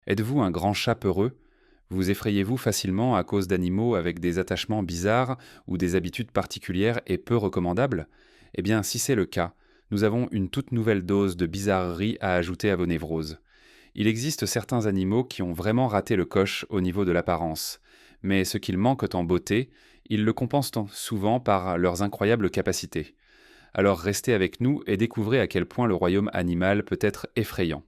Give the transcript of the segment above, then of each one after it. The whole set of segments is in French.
Êtes-vous un grand chat peureux? Vous effrayez-vous facilement à cause d'animaux avec des attachements bizarres ou des habitudes particulières et peu recommandables? Eh bien, si c'est le cas, nous avons une toute nouvelle dose de bizarrerie à ajouter à vos névroses. Il existe certains animaux qui ont vraiment raté le coche au niveau de l'apparence, mais ce qu'ils manquent en beauté, ils le compensent souvent par leurs incroyables capacités. Alors restez avec nous et découvrez à quel point le royaume animal peut être effrayant.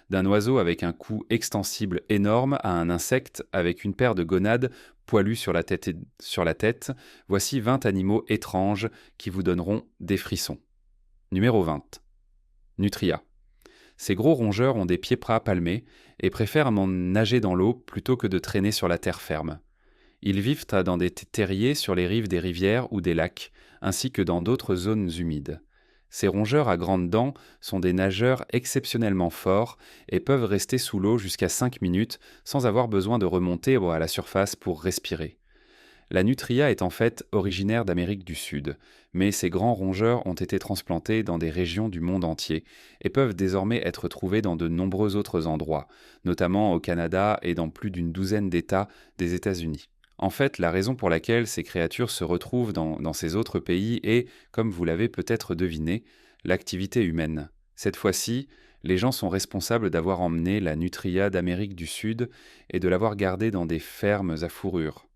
D'un oiseau avec un cou extensible énorme à un insecte avec une paire de gonades poilues sur la tête, voici 20 animaux étranges qui vous donneront des frissons. Numéro 20. Nutria. Ces gros rongeurs ont des pieds plats palmés et préfèrent nager dans l'eau plutôt que de traîner sur la terre ferme. Ils vivent dans des terriers sur les rives des rivières ou des lacs, ainsi que dans d'autres zones humides. Ces rongeurs à grandes dents sont des nageurs exceptionnellement forts et peuvent rester sous l'eau jusqu'à 5 minutes sans avoir besoin de remonter à la surface pour respirer. La nutria est en fait originaire d'Amérique du Sud, mais ces grands rongeurs ont été transplantés dans des régions du monde entier et peuvent désormais être trouvés dans de nombreux autres endroits, notamment au Canada et dans plus d'une douzaine d'États des États-Unis. En fait, la raison pour laquelle ces créatures se retrouvent dans ces autres pays est, comme vous l'avez peut-être deviné, l'activité humaine. Cette fois-ci, les gens sont responsables d'avoir emmené la nutria d'Amérique du Sud et de l'avoir gardée dans des fermes à fourrure.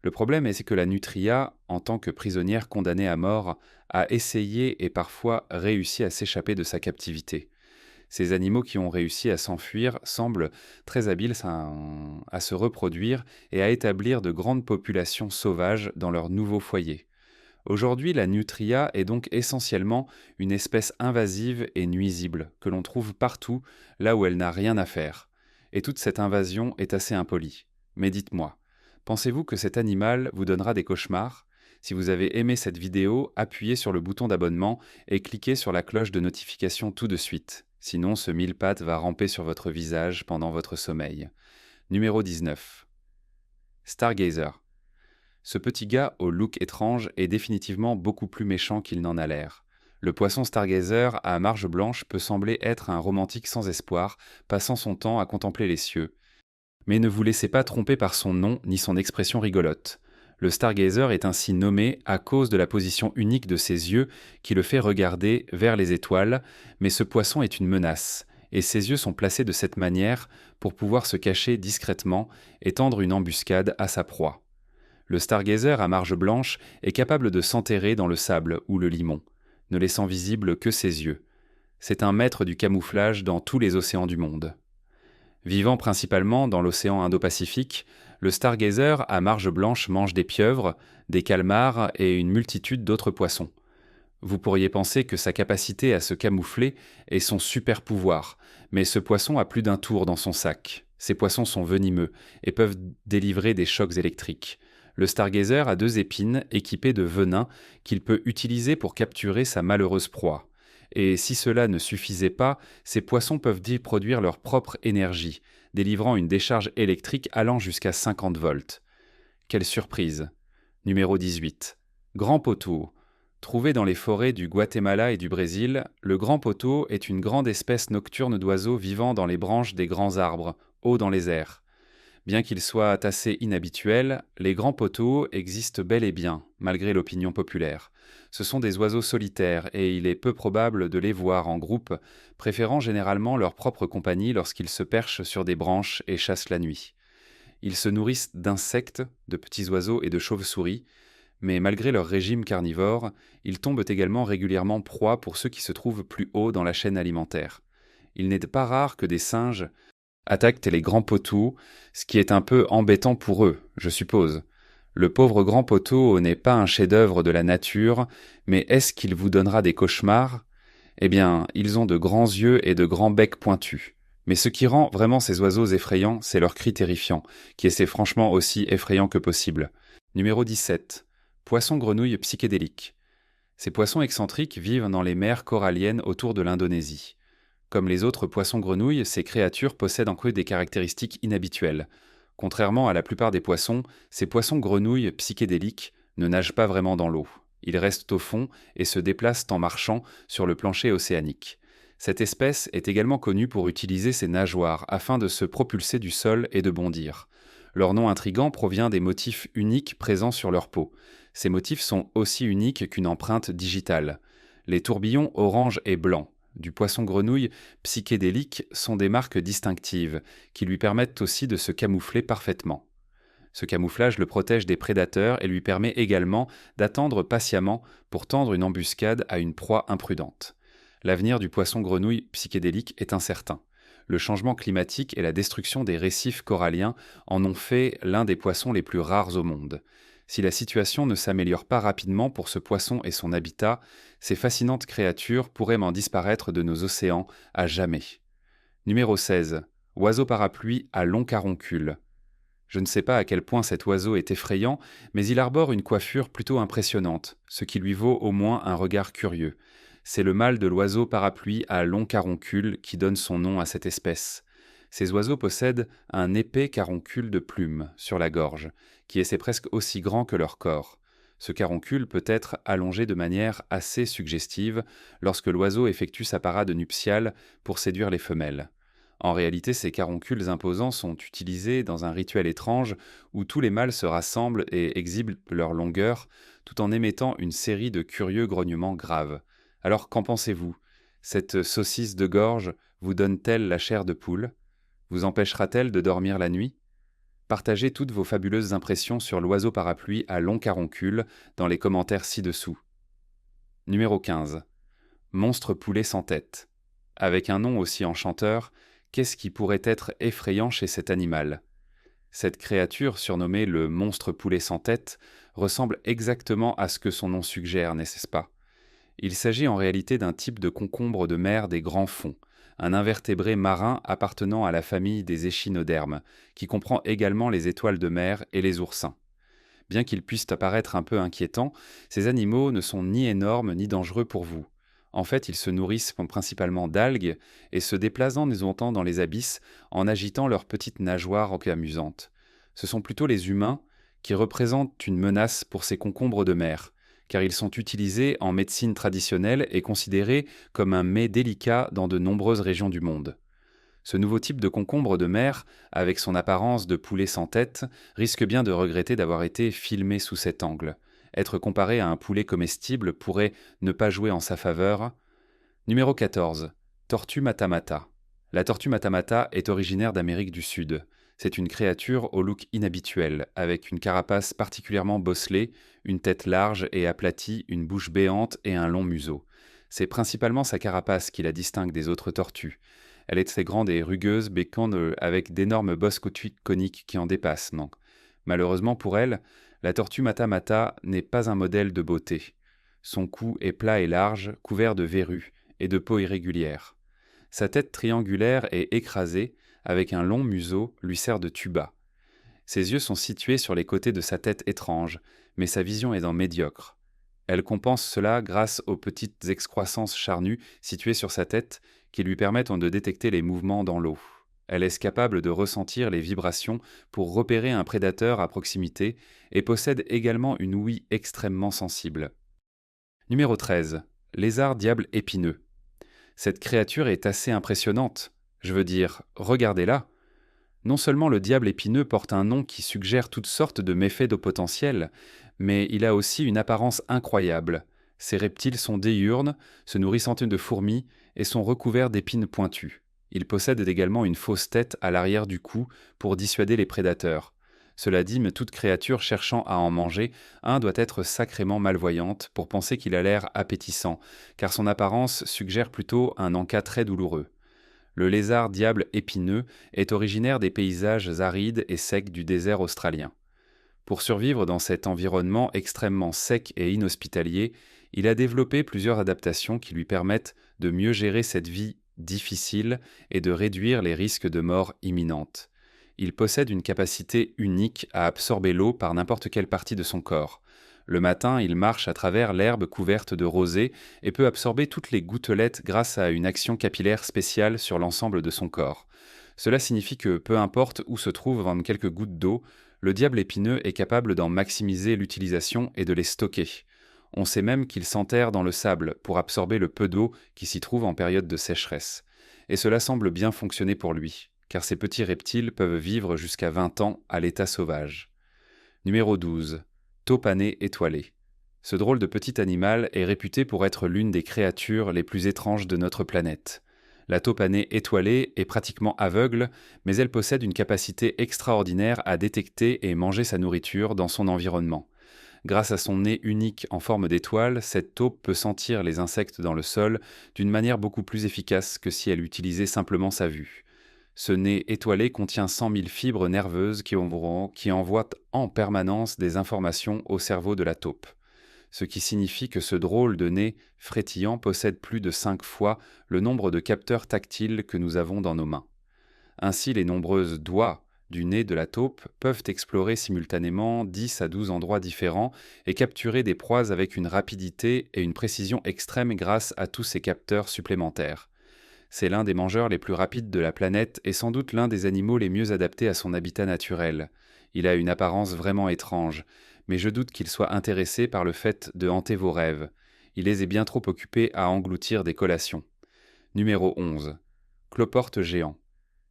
Le problème c'est que la nutria, en tant que prisonnière condamnée à mort, a essayé et parfois réussi à s'échapper de sa captivité. Ces animaux qui ont réussi à s'enfuir semblent très habiles à se reproduire et à établir de grandes populations sauvages dans leur nouveau foyer. Aujourd'hui, la nutria est donc essentiellement une espèce invasive et nuisible que l'on trouve partout là où elle n'a rien à faire. Et toute cette invasion est assez impolie. Mais dites-moi, pensez-vous que cet animal vous donnera des cauchemars? Si vous avez aimé cette vidéo, appuyez sur le bouton d'abonnement et cliquez sur la cloche de notification tout de suite. Sinon, ce mille-pattes va ramper sur votre visage pendant votre sommeil. Numéro 19. Stargazer. Ce petit gars au look étrange est définitivement beaucoup plus méchant qu'il n'en a l'air. Le poisson stargazer à marge blanche peut sembler être un romantique sans espoir, passant son temps à contempler les cieux. Mais ne vous laissez pas tromper par son nom ni son expression rigolote. Le stargazer est ainsi nommé à cause de la position unique de ses yeux qui le fait regarder vers les étoiles, mais ce poisson est une menace, et ses yeux sont placés de cette manière pour pouvoir se cacher discrètement et tendre une embuscade à sa proie. Le stargazer à marge blanche est capable de s'enterrer dans le sable ou le limon, ne laissant visible que ses yeux. C'est un maître du camouflage dans tous les océans du monde. Vivant principalement dans l'océan Indo-Pacifique, le stargazer à marge blanche mange des pieuvres, des calmars et une multitude d'autres poissons. Vous pourriez penser que sa capacité à se camoufler est son super pouvoir, mais ce poisson a plus d'un tour dans son sac. Ces poissons sont venimeux et peuvent délivrer des chocs électriques. Le stargazer a 2 épines équipées de venin qu'il peut utiliser pour capturer sa malheureuse proie. Et si cela ne suffisait pas, ces poissons peuvent produire leur propre énergie, délivrant une décharge électrique allant jusqu'à 50 volts. Quelle surprise! Numéro 18. Grand poteau. Trouvé dans les forêts du Guatemala et du Brésil, le grand poteau est une grande espèce nocturne d'oiseaux vivant dans les branches des grands arbres, haut dans les airs. Bien qu'ils soient assez inhabituels, les grands poteaux existent bel et bien, malgré l'opinion populaire. Ce sont des oiseaux solitaires et il est peu probable de les voir en groupe, préférant généralement leur propre compagnie lorsqu'ils se perchent sur des branches et chassent la nuit. Ils se nourrissent d'insectes, de petits oiseaux et de chauves-souris, mais malgré leur régime carnivore, ils tombent également régulièrement proie pour ceux qui se trouvent plus haut dans la chaîne alimentaire. Il n'est pas rare que des singes attaquent les grands poteaux, ce qui est un peu embêtant pour eux, je suppose. Le pauvre grand poteau n'est pas un chef-d'œuvre de la nature, mais est-ce qu'il vous donnera des cauchemars? Eh bien, ils ont de grands yeux et de grands becs pointus. Mais ce qui rend vraiment ces oiseaux effrayants, c'est leur cri terrifiant, qui essaie franchement aussi effrayant que possible. Numéro 17. Poisson-grenouille psychédélique. Ces poissons excentriques vivent dans les mers coralliennes autour de l'Indonésie. Comme les autres poissons-grenouilles, ces créatures possèdent en eux des caractéristiques inhabituelles. Contrairement à la plupart des poissons, ces poissons-grenouilles psychédéliques ne nagent pas vraiment dans l'eau. Ils restent au fond et se déplacent en marchant sur le plancher océanique. Cette espèce est également connue pour utiliser ses nageoires afin de se propulser du sol et de bondir. Leur nom intrigant provient des motifs uniques présents sur leur peau. Ces motifs sont aussi uniques qu'une empreinte digitale. Les tourbillons orange et blanc du poisson-grenouille psychédélique sont des marques distinctives qui lui permettent aussi de se camoufler parfaitement. Ce camouflage le protège des prédateurs et lui permet également d'attendre patiemment pour tendre une embuscade à une proie imprudente. L'avenir du poisson-grenouille psychédélique est incertain. Le changement climatique et la destruction des récifs coralliens en ont fait l'un des poissons les plus rares au monde. Si la situation ne s'améliore pas rapidement pour ce poisson et son habitat, ces fascinantes créatures pourraient m'en disparaître de nos océans à jamais. Numéro 16. Oiseau parapluie à long caroncule. Je ne sais pas à quel point cet oiseau est effrayant, mais il arbore une coiffure plutôt impressionnante, ce qui lui vaut au moins un regard curieux. C'est le mâle de l'oiseau parapluie à long caroncule qui donne son nom à cette espèce. Ces oiseaux possèdent un épais caroncule de plumes sur la gorge, qui est presque aussi grand que leur corps. Ce caroncule peut être allongé de manière assez suggestive lorsque l'oiseau effectue sa parade nuptiale pour séduire les femelles. En réalité, ces caroncules imposants sont utilisés dans un rituel étrange où tous les mâles se rassemblent et exhibent leur longueur tout en émettant une série de curieux grognements graves. Alors qu'en pensez-vous? Cette saucisse de gorge vous donne-t-elle la chair de poule? Vous empêchera-t-elle de dormir la nuit? Partagez toutes vos fabuleuses impressions sur l'oiseau parapluie à long caroncule dans les commentaires ci-dessous. Numéro 15. Monstre poulet sans tête. Avec un nom aussi enchanteur, qu'est-ce qui pourrait être effrayant chez cet animal? Cette créature, surnommée le monstre poulet sans tête, ressemble exactement à ce que son nom suggère, n'est-ce pas? Il s'agit en réalité d'un type de concombre de mer des grands fonds, un invertébré marin appartenant à la famille des échinodermes, qui comprend également les étoiles de mer et les oursins. Bien qu'ils puissent apparaître un peu inquiétants, ces animaux ne sont ni énormes ni dangereux pour vous. En fait, ils se nourrissent principalement d'algues et se déplacent longtemps dans les abysses en agitant leurs petites nageoires amusantes. Ce sont plutôt les humains qui représentent une menace pour ces concombres de mer, car ils sont utilisés en médecine traditionnelle et considérés comme un mets délicat dans de nombreuses régions du monde. Ce nouveau type de concombre de mer, avec son apparence de poulet sans tête, risque bien de regretter d'avoir été filmé sous cet angle. Être comparé à un poulet comestible pourrait ne pas jouer en sa faveur. Numéro 14. Tortue matamata. La tortue matamata est originaire d'Amérique du Sud. C'est une créature au look inhabituel, avec une carapace particulièrement bosselée, une tête large et aplatie, une bouche béante et un long museau. C'est principalement sa carapace qui la distingue des autres tortues. Elle est assez grande et rugueuse, avec d'énormes bosses coniques qui en dépassent. Non. Malheureusement pour elle, la tortue matamata n'est pas un modèle de beauté. Son cou est plat et large, couvert de verrues et de peau irrégulière. Sa tête triangulaire et écrasée, avec un long museau, lui sert de tuba. Ses yeux sont situés sur les côtés de sa tête étrange, mais sa vision est médiocre. Elle compense cela grâce aux petites excroissances charnues situées sur sa tête qui lui permettent de détecter les mouvements dans l'eau. Elle est capable de ressentir les vibrations pour repérer un prédateur à proximité et possède également une ouïe extrêmement sensible. Numéro 13. Lézard diable épineux. Cette créature est assez impressionnante. Je veux dire, regardez-la. Non seulement le diable épineux porte un nom qui suggère toutes sortes de méfaits de potentiel, mais il a aussi une apparence incroyable. Ces reptiles sont diurnes, se nourrissant de fourmis et sont recouverts d'épines pointues. Ils possèdent également une fausse tête à l'arrière du cou pour dissuader les prédateurs. Cela dit, mais toute créature cherchant à en manger, un doit être sacrément malvoyante pour penser qu'il a l'air appétissant, car son apparence suggère plutôt un encas très douloureux. Le lézard diable épineux est originaire des paysages arides et secs du désert australien. Pour survivre dans cet environnement extrêmement sec et inhospitalier, il a développé plusieurs adaptations qui lui permettent de mieux gérer cette vie difficile et de réduire les risques de mort imminente. Il possède une capacité unique à absorber l'eau par n'importe quelle partie de son corps. Le matin, il marche à travers l'herbe couverte de rosée et peut absorber toutes les gouttelettes grâce à une action capillaire spéciale sur l'ensemble de son corps. Cela signifie que, peu importe où se trouvent quelques gouttes d'eau, le diable épineux est capable d'en maximiser l'utilisation et de les stocker. On sait même qu'il s'enterre dans le sable pour absorber le peu d'eau qui s'y trouve en période de sécheresse. Et cela semble bien fonctionner pour lui, car ces petits reptiles peuvent vivre jusqu'à 20 ans à l'état sauvage. Numéro 12. Taupe à nez étoilé. Ce drôle de petit animal est réputé pour être l'une des créatures les plus étranges de notre planète. La taupe à nez étoilé est pratiquement aveugle, mais elle possède une capacité extraordinaire à détecter et manger sa nourriture dans son environnement. Grâce à son nez unique en forme d'étoile, cette taupe peut sentir les insectes dans le sol d'une manière beaucoup plus efficace que si elle utilisait simplement sa vue. Ce nez étoilé contient 100 000 fibres nerveuses qui envoient en permanence des informations au cerveau de la taupe, ce qui signifie que ce drôle de nez frétillant possède plus de 5 fois le nombre de capteurs tactiles que nous avons dans nos mains. Ainsi, les nombreuses doigts du nez de la taupe peuvent explorer simultanément 10 à 12 endroits différents et capturer des proies avec une rapidité et une précision extrême grâce à tous ces capteurs supplémentaires. C'est l'un des mangeurs les plus rapides de la planète et sans doute l'un des animaux les mieux adaptés à son habitat naturel. Il a une apparence vraiment étrange, mais je doute qu'il soit intéressé par le fait de hanter vos rêves. Il est bien trop occupé à engloutir des collations. Numéro 11. Cloporte géant.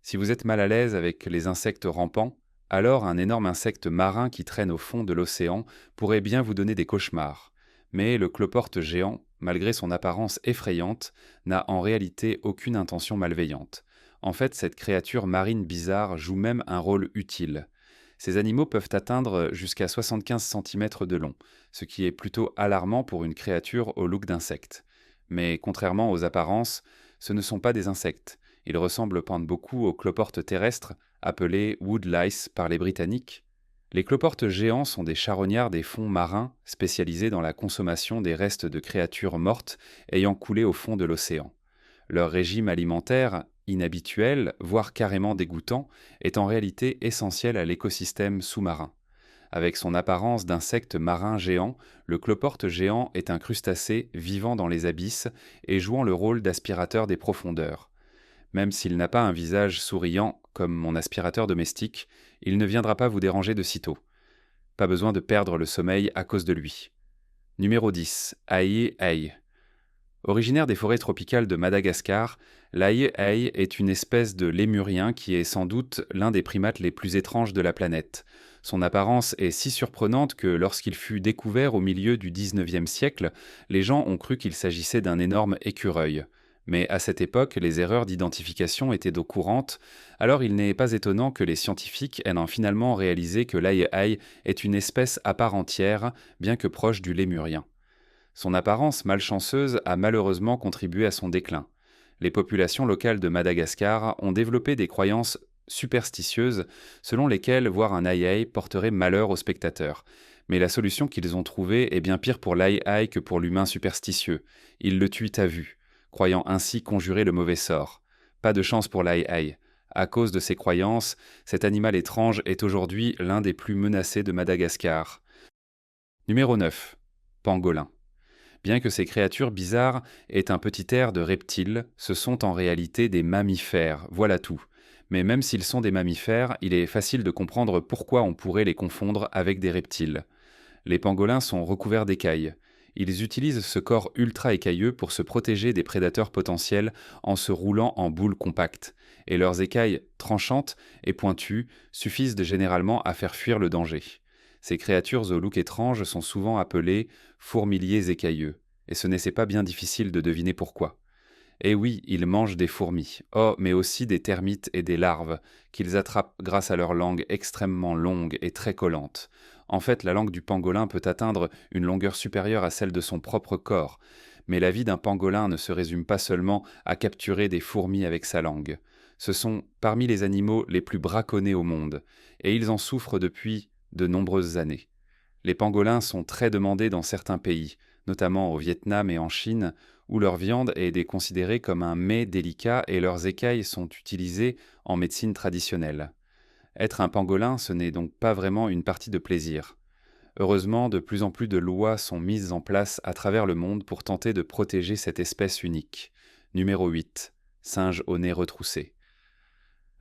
Si vous êtes mal à l'aise avec les insectes rampants, alors un énorme insecte marin qui traîne au fond de l'océan pourrait bien vous donner des cauchemars. Mais le cloporte géant, malgré son apparence effrayante, n'a en réalité aucune intention malveillante. En fait, cette créature marine bizarre joue même un rôle utile. Ces animaux peuvent atteindre jusqu'à 75 cm de long, ce qui est plutôt alarmant pour une créature au look d'insecte. Mais contrairement aux apparences, ce ne sont pas des insectes. Ils ressemblent beaucoup aux cloportes terrestres, appelées woodlice par les Britanniques. Les cloportes géants sont des charognards des fonds marins spécialisés dans la consommation des restes de créatures mortes ayant coulé au fond de l'océan. Leur régime alimentaire, inhabituel, voire carrément dégoûtant, est en réalité essentiel à l'écosystème sous-marin. Avec son apparence d'insecte marin géant, le cloporte géant est un crustacé vivant dans les abysses et jouant le rôle d'aspirateur des profondeurs. Même s'il n'a pas un visage souriant comme mon aspirateur domestique, il ne viendra pas vous déranger de sitôt. Pas besoin de perdre le sommeil à cause de lui. Numéro 10. Aïe-aïe. Originaire des forêts tropicales de Madagascar, l'aïe-aïe est une espèce de lémurien qui est sans doute l'un des primates les plus étranges de la planète. Son apparence est si surprenante que lorsqu'il fut découvert au milieu du XIXe siècle, les gens ont cru qu'il s'agissait d'un énorme écureuil. Mais à cette époque, les erreurs d'identification étaient d'eau courante, alors il n'est pas étonnant que les scientifiques aient finalement réalisé que l'aïe-aïe est une espèce à part entière, bien que proche du lémurien. Son apparence malchanceuse a malheureusement contribué à son déclin. Les populations locales de Madagascar ont développé des croyances superstitieuses selon lesquelles voir un aïe-aïe porterait malheur aux spectateurs. Mais la solution qu'ils ont trouvée est bien pire pour l'aïe-aïe que pour l'humain superstitieux. Ils le tuent à vue, croyant ainsi conjurer le mauvais sort. Pas de chance pour l'aïe-aïe. À cause de ses croyances, cet animal étrange est aujourd'hui l'un des plus menacés de Madagascar. Numéro 9. Pangolin. Bien que ces créatures bizarres aient un petit air de reptiles, ce sont en réalité des mammifères, voilà tout. Mais même s'ils sont des mammifères, il est facile de comprendre pourquoi on pourrait les confondre avec des reptiles. Les pangolins sont recouverts d'écailles. Ils utilisent ce corps ultra écailleux pour se protéger des prédateurs potentiels en se roulant en boules compactes, et leurs écailles tranchantes et pointues suffisent généralement à faire fuir le danger. Ces créatures au look étrange sont souvent appelées fourmiliers écailleux, et ce n'est pas bien difficile de deviner pourquoi. Et oui, ils mangent des fourmis, mais aussi des termites et des larves, qu'ils attrapent grâce à leur langue extrêmement longue et très collante. En fait, la langue du pangolin peut atteindre une longueur supérieure à celle de son propre corps, mais la vie d'un pangolin ne se résume pas seulement à capturer des fourmis avec sa langue. Ce sont parmi les animaux les plus braconnés au monde, et ils en souffrent depuis de nombreuses années. Les pangolins sont très demandés dans certains pays, notamment au Vietnam et en Chine, où leur viande est considérée comme un mets délicat et leurs écailles sont utilisées en médecine traditionnelle. Être un pangolin, ce n'est donc pas vraiment une partie de plaisir. Heureusement, de plus en plus de lois sont mises en place à travers le monde pour tenter de protéger cette espèce unique. Numéro 8. Singe au nez retroussé.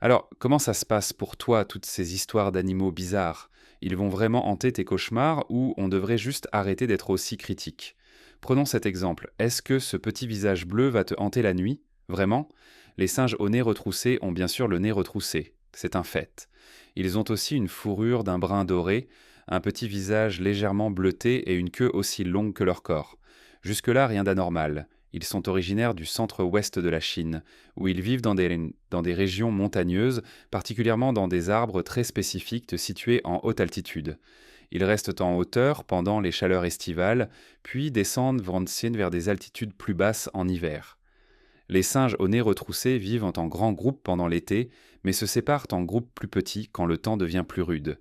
Alors, comment ça se passe pour toi, toutes ces histoires d'animaux bizarres ? Ils vont vraiment hanter tes cauchemars ou on devrait juste arrêter d'être aussi critique? Prenons cet exemple. Est-ce que ce petit visage bleu va te hanter la nuit? Vraiment? Les singes au nez retroussé ont bien sûr le nez retroussé. C'est un fait. Ils ont aussi une fourrure d'un brun doré, un petit visage légèrement bleuté et une queue aussi longue que leur corps. Jusque-là, rien d'anormal. Ils sont originaires du centre-ouest de la Chine, où ils vivent dans des régions montagneuses, particulièrement dans des arbres très spécifiques situés en haute altitude. Ils restent en hauteur pendant les chaleurs estivales, puis descendent vers des altitudes plus basses en hiver. Les singes au nez retroussé vivent en grands groupes pendant l'été, mais se séparent en groupes plus petits quand le temps devient plus rude.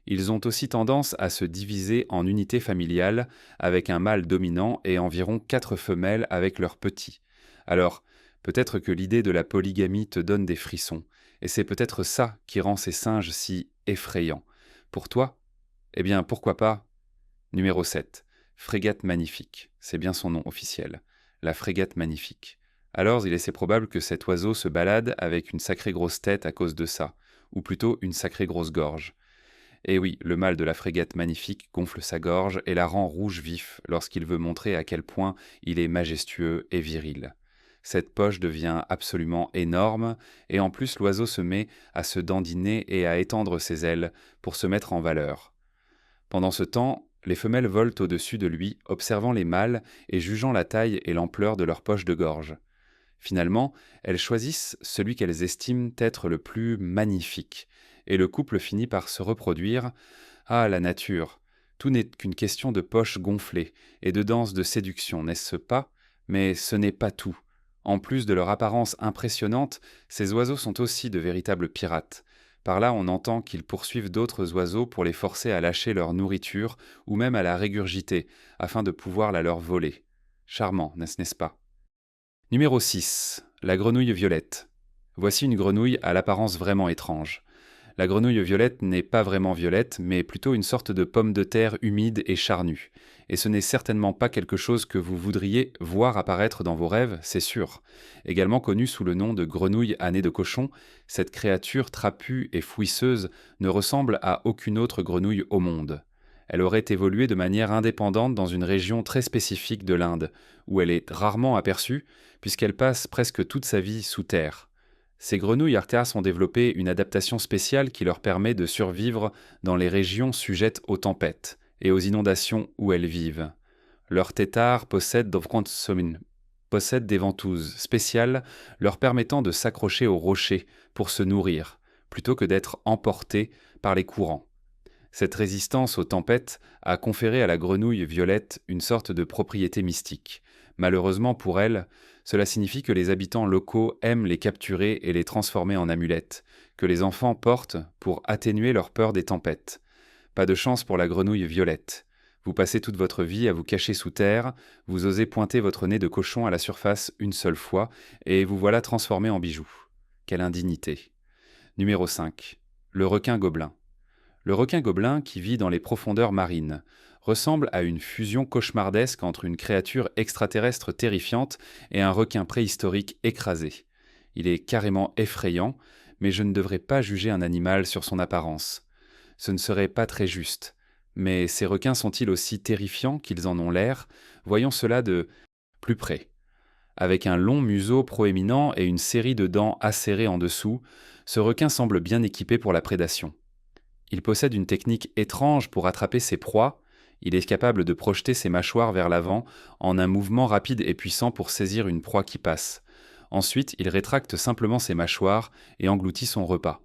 Ils ont aussi tendance à se diviser en unités familiales, avec un mâle dominant et environ 4 femelles avec leurs petits. Alors, peut-être que l'idée de la polygamie te donne des frissons, et c'est peut-être ça qui rend ces singes si effrayants. Pour toi? Eh bien, pourquoi pas? Numéro 7. Frégate magnifique. C'est bien son nom officiel. La frégate magnifique. Alors, il est assez probable que cet oiseau se balade avec une sacrée grosse tête à cause de ça, ou plutôt une sacrée grosse gorge. Et oui, le mâle de la frégate magnifique gonfle sa gorge et la rend rouge vif lorsqu'il veut montrer à quel point il est majestueux et viril. Cette poche devient absolument énorme, et en plus l'oiseau se met à se dandiner et à étendre ses ailes pour se mettre en valeur. Pendant ce temps, les femelles volent au-dessus de lui, observant les mâles et jugeant la taille et l'ampleur de leur poche de gorge. Finalement, elles choisissent celui qu'elles estiment être le plus magnifique, et le couple finit par se reproduire. Ah, la nature! Tout n'est qu'une question de poche gonflée et de danse de séduction, n'est-ce pas? Mais ce n'est pas tout. En plus de leur apparence impressionnante, ces oiseaux sont aussi de véritables pirates. Par là, on entend qu'ils poursuivent d'autres oiseaux pour les forcer à lâcher leur nourriture ou même à la régurgiter, afin de pouvoir la leur voler. Charmant, n'est-ce pas? Numéro 6. La grenouille violette. Voici une grenouille à l'apparence vraiment étrange. La grenouille violette n'est pas vraiment violette, mais plutôt une sorte de pomme de terre humide et charnue. Et ce n'est certainement pas quelque chose que vous voudriez voir apparaître dans vos rêves, c'est sûr. Également connue sous le nom de grenouille à nez de cochon, cette créature trapue et fouisseuse ne ressemble à aucune autre grenouille au monde. Elle aurait évolué de manière indépendante dans une région très spécifique de l'Inde, où elle est rarement aperçue, puisqu'elle passe presque toute sa vie sous terre. Ces grenouilles arctéas ont développé une adaptation spéciale qui leur permet de survivre dans les régions sujettes aux tempêtes et aux inondations où elles vivent. Leurs têtards possèdent des ventouses spéciales leur permettant de s'accrocher aux rochers pour se nourrir, plutôt que d'être emportés par les courants. Cette résistance aux tempêtes a conféré à la grenouille violette une sorte de propriété mystique. Malheureusement pour elle, cela signifie que les habitants locaux aiment les capturer et les transformer en amulettes, que les enfants portent pour atténuer leur peur des tempêtes. Pas de chance pour la grenouille violette. Vous passez toute votre vie à vous cacher sous terre, vous osez pointer votre nez de cochon à la surface une seule fois, et vous voilà transformé en bijou. Quelle indignité. Numéro 5. Le requin gobelin. Le requin gobelin, qui vit dans les profondeurs marines, ressemble à une fusion cauchemardesque entre une créature extraterrestre terrifiante et un requin préhistorique écrasé. Il est carrément effrayant, mais je ne devrais pas juger un animal sur son apparence. Ce ne serait pas très juste. Mais ces requins sont-ils aussi terrifiants qu'ils en ont l'air? Voyons cela de plus près. Avec un long museau proéminent et une série de dents acérées en dessous, ce requin semble bien équipé pour la prédation. Il possède une technique étrange pour attraper ses proies. Il est capable de projeter ses mâchoires vers l'avant en un mouvement rapide et puissant pour saisir une proie qui passe. Ensuite, il rétracte simplement ses mâchoires et engloutit son repas.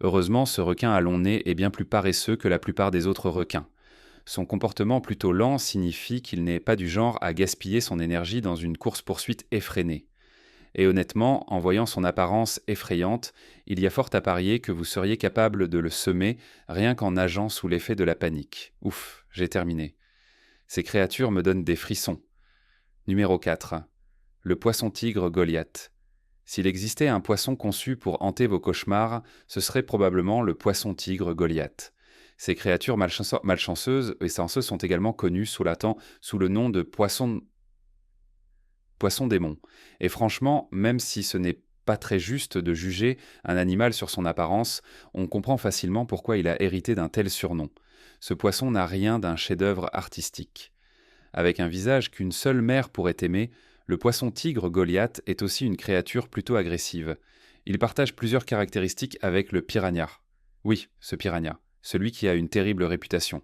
Heureusement, ce requin à long nez est bien plus paresseux que la plupart des autres requins. Son comportement plutôt lent signifie qu'il n'est pas du genre à gaspiller son énergie dans une course-poursuite effrénée. Et honnêtement, en voyant son apparence effrayante, il y a fort à parier que vous seriez capable de le semer rien qu'en nageant sous l'effet de la panique. Ouf, j'ai terminé. Ces créatures me donnent des frissons. Numéro 4. Le poisson-tigre Goliath. S'il existait un poisson conçu pour hanter vos cauchemars, ce serait probablement le poisson-tigre Goliath. Ces créatures malchanceuses et senseuses sont également connues sous le nom de poisson démon. Et franchement, même si ce n'est pas très juste de juger un animal sur son apparence, on comprend facilement pourquoi il a hérité d'un tel surnom. Ce poisson n'a rien d'un chef-d'œuvre artistique. Avec un visage qu'une seule mère pourrait aimer, le poisson-tigre Goliath est aussi une créature plutôt agressive. Il partage plusieurs caractéristiques avec le piranha. Oui, ce piranha, celui qui a une terrible réputation.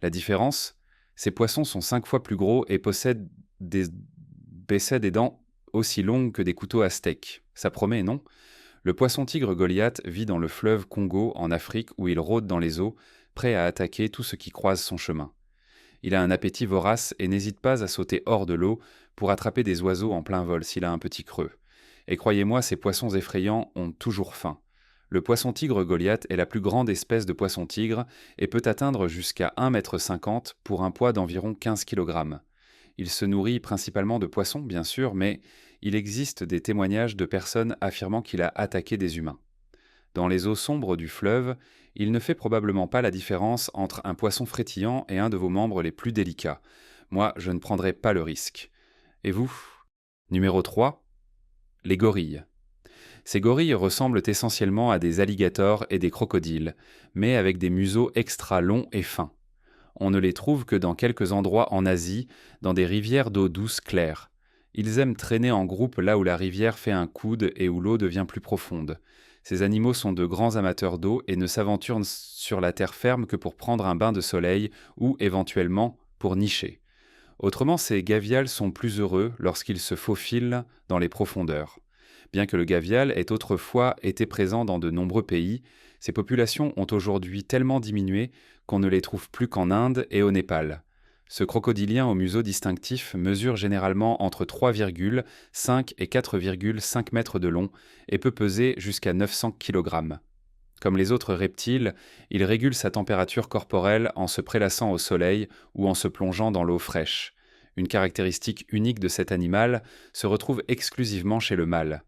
La différence, ces poissons sont 5 fois plus gros et possèdent des dents aussi longues que des couteaux à steak. Ça promet, non? Le poisson-tigre Goliath vit dans le fleuve Congo en Afrique où il rôde dans les eaux, prêt à attaquer tout ce qui croise son chemin. Il a un appétit vorace et n'hésite pas à sauter hors de l'eau pour attraper des oiseaux en plein vol s'il a un petit creux. Et croyez-moi, ces poissons effrayants ont toujours faim. Le poisson-tigre Goliath est la plus grande espèce de poisson-tigre et peut atteindre jusqu'à 1,50 m pour un poids d'environ 15 kg. Il se nourrit principalement de poissons, bien sûr, mais il existe des témoignages de personnes affirmant qu'il a attaqué des humains. Dans les eaux sombres du fleuve, il ne fait probablement pas la différence entre un poisson frétillant et un de vos membres les plus délicats. Moi, je ne prendrai pas le risque. Et vous? Numéro 3. Les gorilles. Ces gorilles ressemblent essentiellement à des alligators et des crocodiles, mais avec des museaux extra longs et fins. On ne les trouve que dans quelques endroits en Asie, dans des rivières d'eau douce claire. Ils aiment traîner en groupe là où la rivière fait un coude et où l'eau devient plus profonde. Ces animaux sont de grands amateurs d'eau et ne s'aventurent sur la terre ferme que pour prendre un bain de soleil ou, éventuellement, pour nicher. Autrement, ces gavials sont plus heureux lorsqu'ils se faufilent dans les profondeurs. Bien que le gavial ait autrefois été présent dans de nombreux pays, ces populations ont aujourd'hui tellement diminué qu'on ne les trouve plus qu'en Inde et au Népal. Ce crocodilien au museau distinctif mesure généralement entre 3,5 et 4,5 mètres de long et peut peser jusqu'à 900 kg. Comme les autres reptiles, il régule sa température corporelle en se prélassant au soleil ou en se plongeant dans l'eau fraîche. Une caractéristique unique de cet animal se retrouve exclusivement chez le mâle.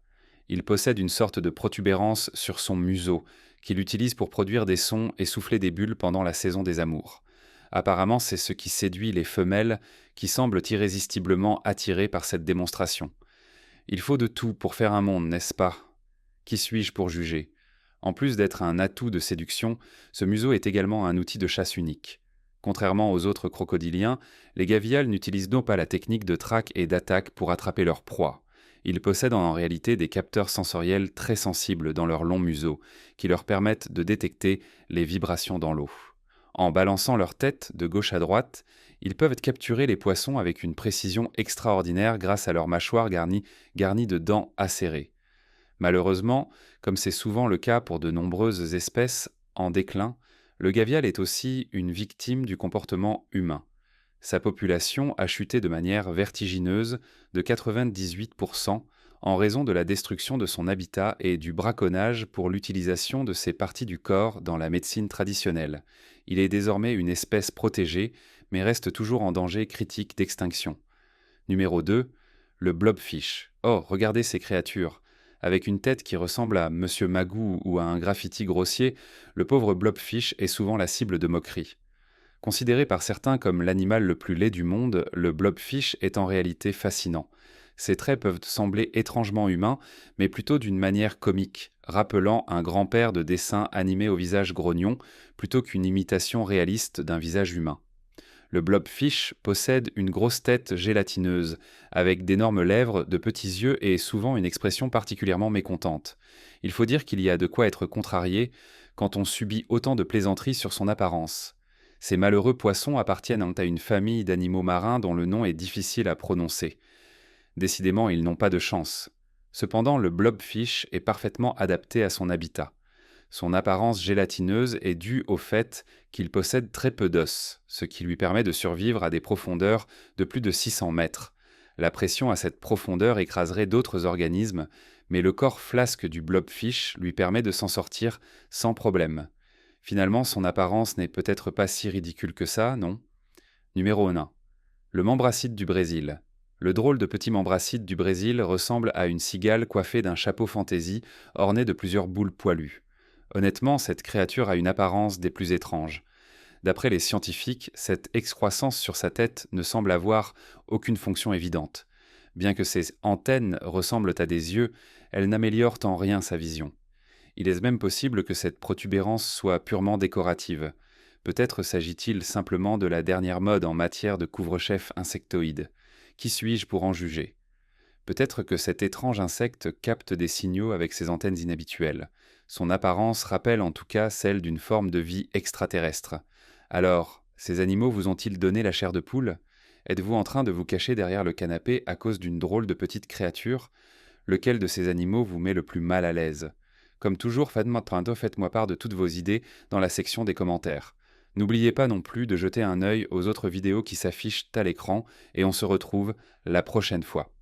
Il possède une sorte de protubérance sur son museau, qu'il utilise pour produire des sons et souffler des bulles pendant la saison des amours. Apparemment, c'est ce qui séduit les femelles, qui semblent irrésistiblement attirées par cette démonstration. Il faut de tout pour faire un monde, n'est-ce pas? Qui suis-je pour juger? En plus d'être un atout de séduction, ce museau est également un outil de chasse unique. Contrairement aux autres crocodiliens, les gavials n'utilisent donc pas la technique de traque et d'attaque pour attraper leur proie. Ils possèdent en réalité des capteurs sensoriels très sensibles dans leur long museau, qui leur permettent de détecter les vibrations dans l'eau. En balançant leur tête de gauche à droite, ils peuvent capturer les poissons avec une précision extraordinaire grâce à leurs mâchoires garnies de dents acérées. Malheureusement, comme c'est souvent le cas pour de nombreuses espèces en déclin, le gavial est aussi une victime du comportement humain. Sa population a chuté de manière vertigineuse de 98% en raison de la destruction de son habitat et du braconnage pour l'utilisation de ses parties du corps dans la médecine traditionnelle. Il est désormais une espèce protégée, mais reste toujours en danger critique d'extinction. Numéro 2. Le blobfish. Oh, regardez ces créatures! Avec une tête qui ressemble à Monsieur Magou ou à un graffiti grossier, le pauvre blobfish est souvent la cible de moqueries. Considéré par certains comme l'animal le plus laid du monde, le blobfish est en réalité fascinant. Ses traits peuvent sembler étrangement humains, mais plutôt d'une manière comique, rappelant un grand-père de dessin animé au visage grognon, plutôt qu'une imitation réaliste d'un visage humain. Le blobfish possède une grosse tête gélatineuse, avec d'énormes lèvres, de petits yeux et souvent une expression particulièrement mécontente. Il faut dire qu'il y a de quoi être contrarié quand on subit autant de plaisanteries sur son apparence. Ces malheureux poissons appartiennent à une famille d'animaux marins dont le nom est difficile à prononcer. Décidément, ils n'ont pas de chance. Cependant, le blobfish est parfaitement adapté à son habitat. Son apparence gélatineuse est due au fait qu'il possède très peu d'os, ce qui lui permet de survivre à des profondeurs de plus de 600 mètres. La pression à cette profondeur écraserait d'autres organismes, mais le corps flasque du blobfish lui permet de s'en sortir sans problème. Finalement, son apparence n'est peut-être pas si ridicule que ça, non? Numéro 1. Le membracide du Brésil. Le drôle de petit membracide du Brésil ressemble à une cigale coiffée d'un chapeau fantaisie orné de plusieurs boules poilues. Honnêtement, cette créature a une apparence des plus étranges. D'après les scientifiques, cette excroissance sur sa tête ne semble avoir aucune fonction évidente. Bien que ces antennes ressemblent à des yeux, elles n'améliorent en rien sa vision. Il est même possible que cette protubérance soit purement décorative. Peut-être s'agit-il simplement de la dernière mode en matière de couvre-chef insectoïdes. Qui suis-je pour en juger? Peut-être que cet étrange insecte capte des signaux avec ses antennes inhabituelles. Son apparence rappelle en tout cas celle d'une forme de vie extraterrestre. Alors, ces animaux vous ont-ils donné la chair de poule? Êtes-vous en train de vous cacher derrière le canapé à cause d'une drôle de petite créature? Lequel de ces animaux vous met le plus mal à l'aise? Comme toujours, faites-moi part de toutes vos idées dans la section des commentaires. N'oubliez pas non plus de jeter un œil aux autres vidéos qui s'affichent à l'écran et on se retrouve la prochaine fois.